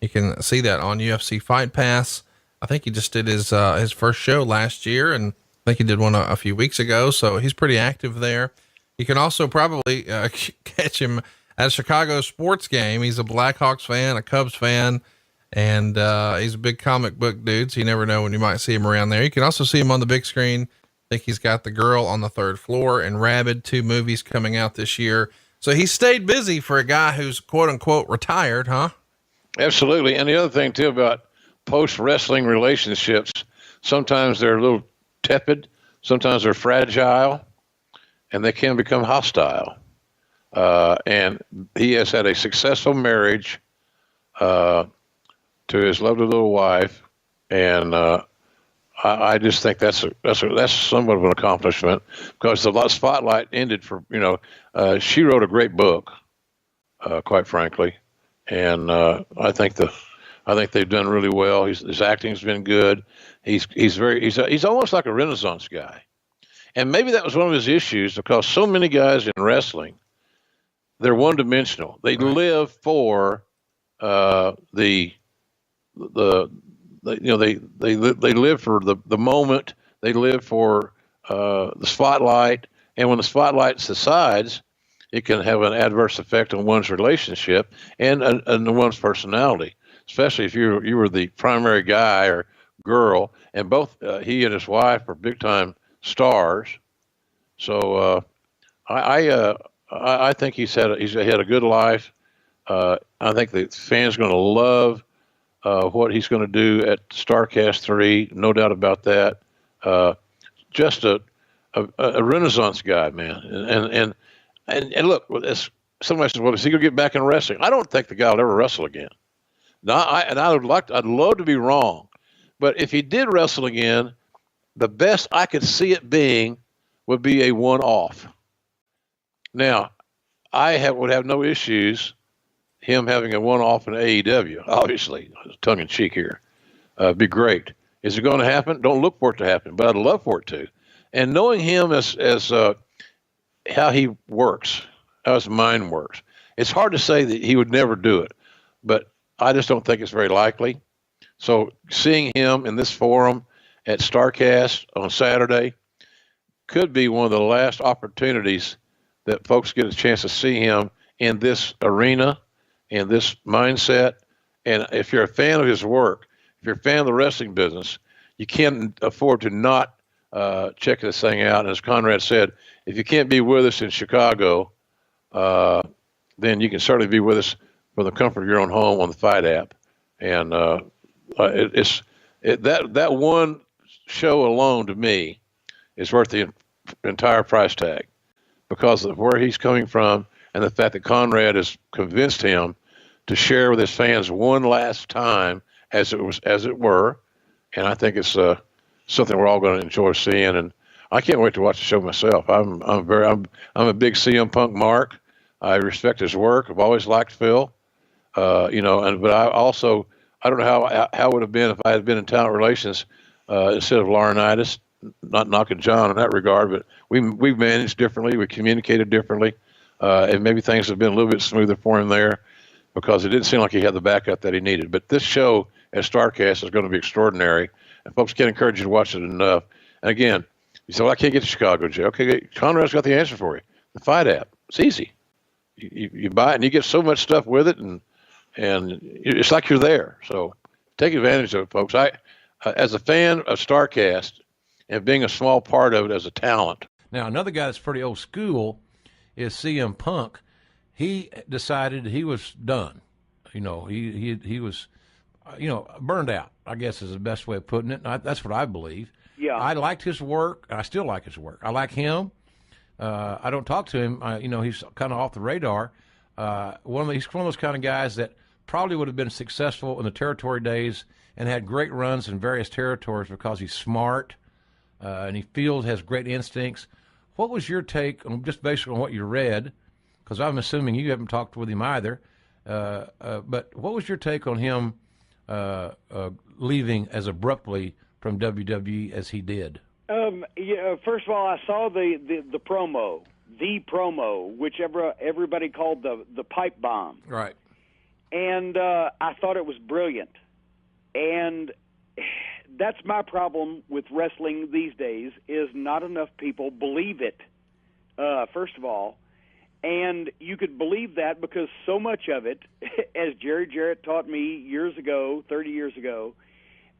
You can see that on UFC Fight Pass. I think he just did his first show last year, and I think he did one a few weeks ago. So he's pretty active there. You can also probably catch him at a Chicago sports game. He's a Blackhawks fan, a Cubs fan, and he's a big comic book dude. So you never know when you might see him around there. You can also see him on the big screen. I think he's got The Girl on the Third Floor and Rabid, 2 movies coming out this year. So he stayed busy for a guy who's quote unquote retired, huh? Absolutely. And the other thing too about post-wrestling relationships, sometimes they're a little tepid, sometimes they're fragile, and they can become hostile. And he has had a successful marriage to his lovely little wife, and I just think that's somewhat of an accomplishment, because the spotlight ended for, she wrote a great book, quite frankly, and I think they've done really well. His acting's been good. He's almost like a Renaissance guy. And maybe that was one of his issues, because so many guys in wrestling, they're one-dimensional. They live for they live for the moment. They live for the spotlight. And when the spotlight subsides, it can have an adverse effect on one's relationship and one's personality, especially if you were the primary guy or girl, and both he and his wife are big-time stars. So I think he's had a good life. I think the fans are going to love what he's going to do at StarCast 3, no doubt about that. Just a Renaissance guy, man. And look, somebody says, well, is he going to get back in wrestling? I don't think the guy will ever wrestle again. I'd love to be wrong, but if he did wrestle again, the best I could see it being would be a one-off. Now, would have no issues him having a one-off in AEW. Obviously, tongue in cheek here, be great. Is it going to happen? Don't look for it to happen, but I'd love for it to. And knowing him as how he works, how his mind works, it's hard to say that he would never do it, but I just don't think it's very likely. So seeing him in this forum at StarCast on Saturday could be one of the last opportunities that folks get a chance to see him in this arena, in this mindset. And if you're a fan of his work, if you're a fan of the wrestling business, you can't afford to not check this thing out. And as Conrad said, if you can't be with us in Chicago, then you can certainly be with us from the comfort of your own home on the Fight app. And that one show alone, to me, is worth the entire price tag, because of where he's coming from and the fact that Conrad has convinced him to share with his fans one last time, as it were. And I think it's something we're all going to enjoy seeing. And I can't wait to watch the show myself. I'm a big CM Punk mark. I respect his work. I've always liked Phil, but I don't know how it would have been if I had been in talent relations instead of Laurinaitis. Not knocking John in that regard, but we've managed differently. We communicated differently, and maybe things have been a little bit smoother for him there, because it didn't seem like he had the backup that he needed. But this show at StarCast is going to be extraordinary, and folks can't encourage you to watch it enough. And again, you say, well, I can't get to Chicago, Jay. Okay, Conrad's got the answer for you. The Fight app. It's easy. You buy it, and you get so much stuff with it, and it's like you're there. So take advantage of it, folks. As a fan of StarCast, and being a small part of it as a talent. Now, another guy that's pretty old school is CM Punk. He decided he was done. He was, burned out, I guess is the best way of putting it. That's what I believe. Yeah. I liked his work. I still like his work. I like him. I don't talk to him. He's kind of off the radar. He's one of those kind of guys that probably would have been successful in the territory days and had great runs in various territories because he's smart. And he has great instincts. What was your take on, just based on what you read, because I'm assuming you haven't talked with him either, but what was your take on him leaving as abruptly from WWE as he did? First of all, I saw the promo, which everybody called the pipe bomb. Right. and I thought it was brilliant. And that's my problem with wrestling these days, is not enough people believe it, first of all. And you could believe that because so much of it, as Jerry Jarrett taught me years ago, 30 years ago,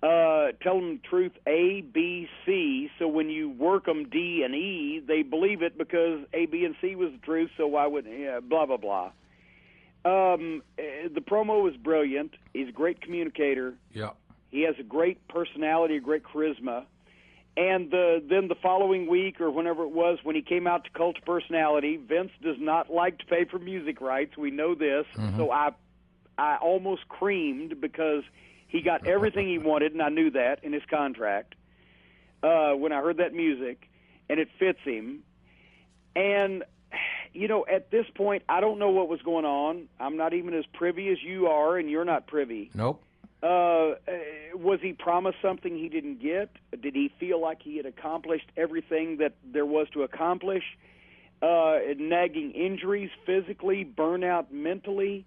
tell them the truth A, B, C, so when you work them D and E, they believe it because A, B, and C was the truth, so why wouldn't, blah, blah, blah. The promo was brilliant. He's a great communicator. Yeah. He has a great personality, a great charisma. And then the following week or whenever it was, when he came out to Cult of Personality, Vince does not like to pay for music rights. We know this. Mm-hmm. So I almost creamed because he got everything he wanted, and I knew that in his contract when I heard that music, and it fits him. And, you know, at this point, I don't know what was going on. I'm not even as privy as you are, and you're not privy. Nope. Was he promised something he didn't get? Did he feel like he had accomplished everything that there was to accomplish? Nagging injuries physically, burnout mentally.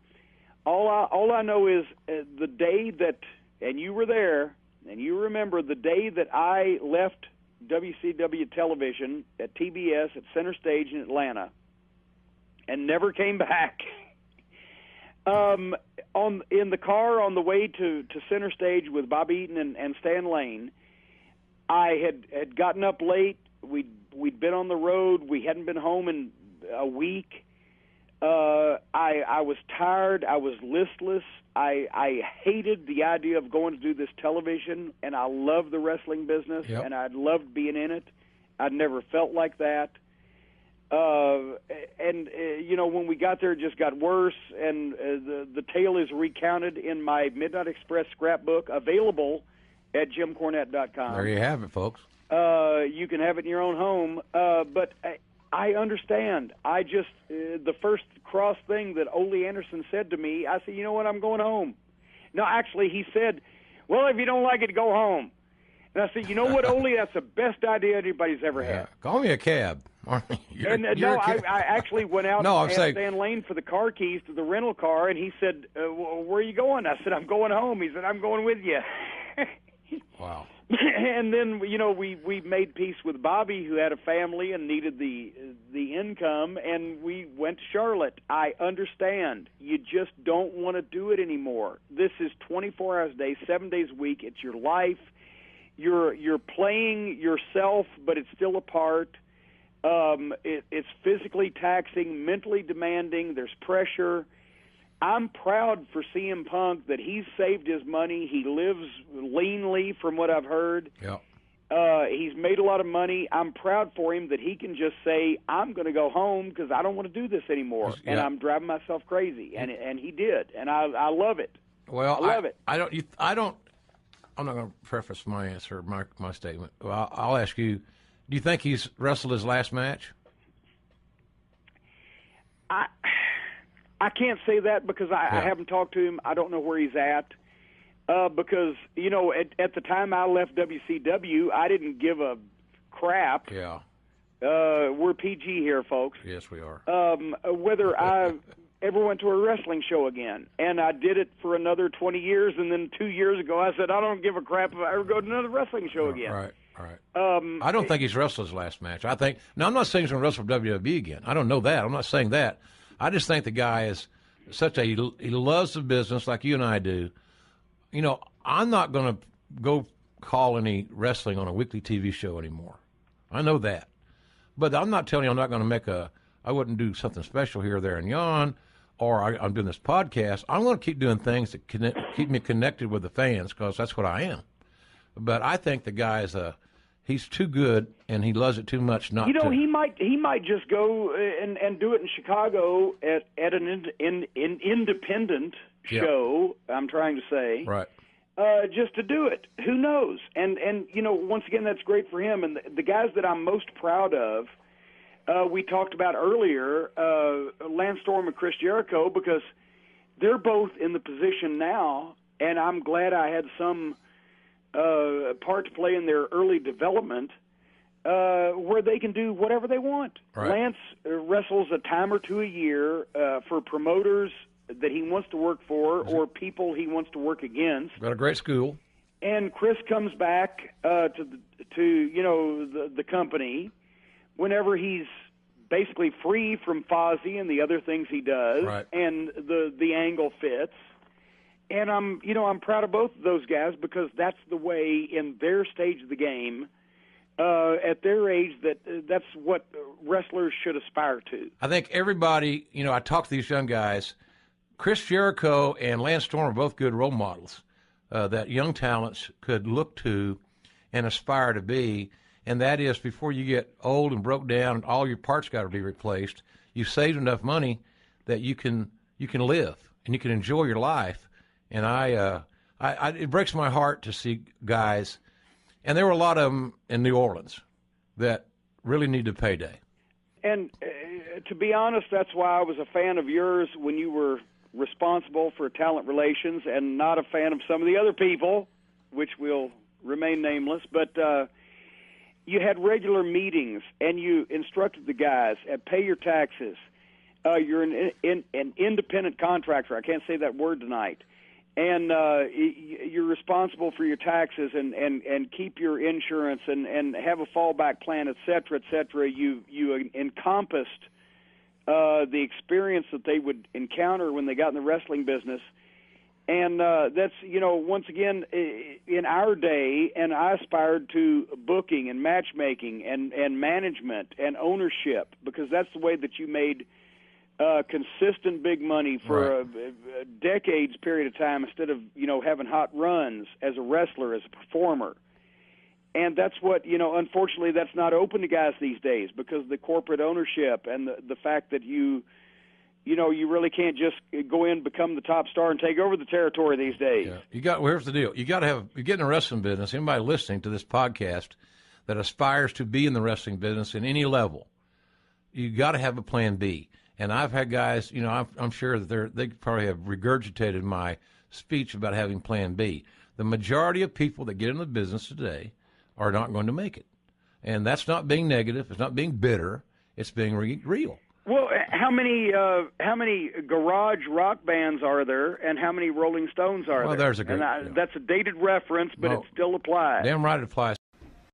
All I know is the day that, and you were there, and you remember the day that I left WCW television at TBS at Center Stage in Atlanta and never came back. In the car on the way to Center Stage with Bob Eaton and Stan Lane, I had gotten up late. We'd been on the road. We hadn't been home in a week. I was tired. I was listless. I hated the idea of going to do this television, and I loved the wrestling business, Yep. and I loved being in it. I'd never felt like that. You know, when we got there, it just got worse, and the tale is recounted in my Midnight Express scrapbook, available at JimCornette.com. There you have it, folks. You can have it in your own home, but I understand. I just, the first cross thing that Ole Anderson said to me, I said, you know what, I'm going home. No, actually, he said, well, if you don't like it, go home. And I said, you know what, Ole, that's the best idea anybody's ever had. Call me a cab. No, I actually went out and asked Stan Lane for the car keys to the rental car, and he said, where are you going? I said, I'm going home. He said, I'm going with you. Wow. And then, you know, we made peace with Bobby, who had a family and needed the income, and we went to Charlotte. I understand. You just don't want to do it anymore. This is 24 hours a day, 7 days a week. It's your life. You're playing yourself, but it's still a part. It's physically taxing, mentally demanding. There's pressure. I'm proud for CM Punk that he's saved his money. He lives leanly, from what I've heard. Yeah. He's made a lot of money. I'm proud for him that he can just say, I'm going to go home because I don't want to do this anymore, and I'm driving myself crazy. And he did, and I love it. Well, I love it. I'm not going to preface my answer, my statement. Well, I'll ask you, do you think he's wrestled his last match? I can't say that because I haven't talked to him. I don't know where he's at. Because, you know, at the time I left WCW, I didn't give a crap. Yeah. We're PG here, folks. Yes, we are. Whether I ever went to a wrestling show again. And I did it for another 20 years, and then 2 years ago I said, I don't give a crap if I ever go to another wrestling show again. Right. I don't think he's wrestled his last match. I'm not saying he's going to wrestle WWE again. I don't know that. I'm not saying that. I just think the guy is he loves the business like you and I do. You know, I'm not going to go call any wrestling on a weekly TV show anymore. I know that. But I'm not telling you I'm not going to I wouldn't do something special here, there, and yon, or I'm doing this podcast. I'm going to keep doing things that keep me connected with the fans because that's what I am. But I think the guy he's too good and he loves it too much not to. You know, he might just go and do it in Chicago at an independent show, I'm trying to say. Right. Just to do it. Who knows? And you know, once again, that's great for him. And the guys that I'm most proud of, we talked about earlier, Lance Storm and Chris Jericho, because they're both in the position now, and I'm glad I had some part to play in their early development, where they can do whatever they want. Right. Lance wrestles a time or two a year for promoters that he wants to work for or people he wants to work against. Got a great school. And Chris comes back to the company whenever he's basically free from Fozzie and the other things he does, right. And the angle fits. And I'm proud of both of those guys because that's the way in their stage of the game, at their age, that's what wrestlers should aspire to. I think everybody, I talk to these young guys. Chris Jericho and Lance Storm are both good role models that young talents could look to and aspire to be. And that is, before you get old and broke down and all your parts got to be replaced, you've saved enough money that you can live and you can enjoy your life. And it breaks my heart to see guys, and there were a lot of them in New Orleans that really needed payday. And to be honest, that's why I was a fan of yours when you were responsible for talent relations, and not a fan of some of the other people, which will remain nameless. But you had regular meetings, and you instructed the guys pay your taxes. You're an independent contractor. I can't say that word tonight. And you're responsible for your taxes and keep your insurance and have a fallback plan, et cetera, et cetera. You encompassed the experience that they would encounter when they got in the wrestling business. And that's, once again, in our day, and I aspired to booking and matchmaking and management and ownership, because that's the way that you made consistent big money for right. a decades period of time instead of, having hot runs as a wrestler, as a performer. And that's what, unfortunately, that's not open to guys these days because of the corporate ownership and the fact that you really can't just go in, become the top star, and take over the territory these days. Yeah. Here's the deal. You get in the wrestling business, anybody listening to this podcast that aspires to be in the wrestling business in any level, you got to have a plan B. And I've had guys, I'm sure that they probably have regurgitated my speech about having plan B. The majority of people that get in the business today are not going to make it. And that's not being negative. It's not being bitter. It's being real. Well, how many garage rock bands are there, and how many Rolling Stones are there? Well, there's a great. That's a dated reference, but it still applies. Damn right it applies.